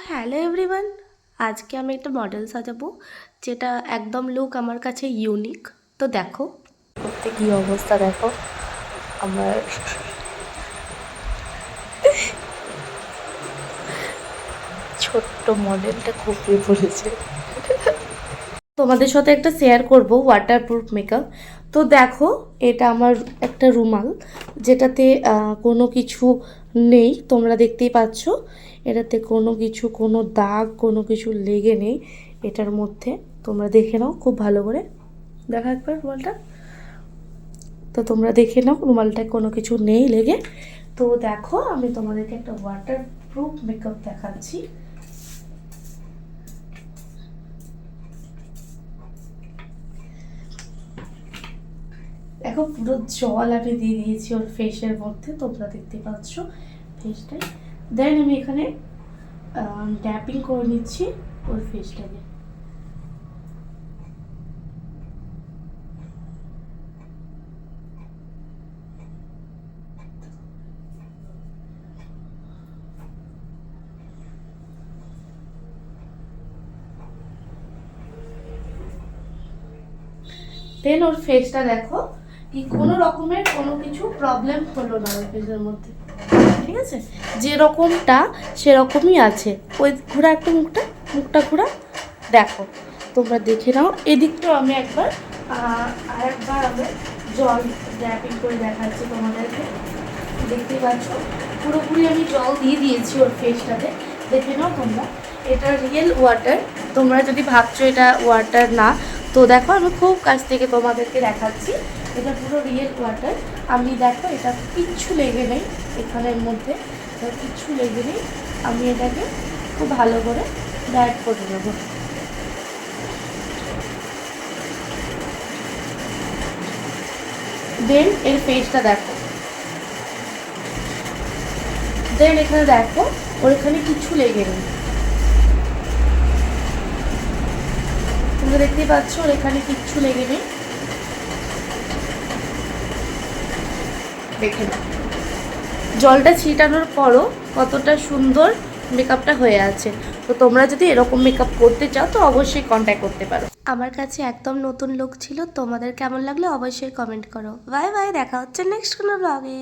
Hello everyone, আজকে আমি একটা মডেল সাজাবো যেটা একদম লুক আমার কাছে ইউনিক। তো দেখো করতে কি অবস্থা, দেখো আমার ছোট্ট মডেলটা খুবই পড়েছে। তোমাদের সাথে একটা শেয়ার করব ওয়াটারপ্রুফ মেকআপ। তো দেখো এটা আমার একটা রুমাল, যেটাতে কোনো কিছু নেই, তোমরা দেখতেই পাচ্ছ। এটাতে কোনো কিছু, কোনো দাগ, কোনো কিছু লেগে নেই এটার মধ্যে। তোমরা দেখে নাও খুব ভালো করে, দেখা একবার রুমালটা। তো তোমরা দেখে নাও রুমালটায় কোনো কিছু নেই লেগে। তো দেখো আমি তোমাদেরকে একটা ওয়াটারপ্রুফ মেকআপ দেখাচ্ছি। দেখো পুরো জল আমি দিয়ে দিয়েছি ওর ফেসের মধ্যে, তোমরা দেখতে পাচ্ছ ফেসটাই। দেন আমি এখানে ট্যাপিং করে নিচ্ছি ওর ফেসটাকে। দেন ওর ফেসটা দেখো কি কোনো রকমের কোনো কিছু প্রবলেম হলো না ওর ফেসের মধ্যে, ঠিক আছে? যেরকমটা সেরকমই আছে। ওই ঘোরা একটু মুখটা, মুখটা ঘোরা, দেখো তোমরা দেখে নাও। এদিকটাও আমি একবার আরেকবার আমি জল ড্যাপিং করে দেখাচ্ছি তোমাদেরকে। দেখতে পাচ্ছ পুরোপুরি আমি জল দিয়ে দিয়েছি ওর ফেসটাতে, দেখে নাও তোমরা। এটা রিয়েল ওয়াটার, তোমরা যদি ভাবছো এটা ওয়াটার না, তো দেখো আমি খুব কাছ থেকে তোমাদেরকে দেখাচ্ছি। এটা পুরো রিয়েল ওয়াটার। আমি দেখো এটা কিচ্ছু লেগে নেই এখানের মধ্যে, কিচ্ছু লেগে নেই। আমি এটাকে খুব ভালো করে ডায়েট করে নেবো। দেন এর ফেসটা দেখো, দেন এখানে দেখো ওর এখানে কিছু লেগে নেই, তোমরা দেখতেই পাচ্ছ ওর এখানে কিচ্ছু লেগে নেই। দেখে নাও জলটা ছিটানোর পরও কতটা সুন্দর মেকআপটা হয়ে আছে। তো তোমরা যদি এরকম মেকআপ করতে চাও তো অবশ্যই কন্ট্যাক্ট করতে পারো। আমার কাছে একদম নতুন লুক ছিল, তোমাদের কেমন লাগলো অবশ্যই কমেন্ট করো। বাই বাই, দেখা হচ্ছে নেক্সট কোনো ব্লগে।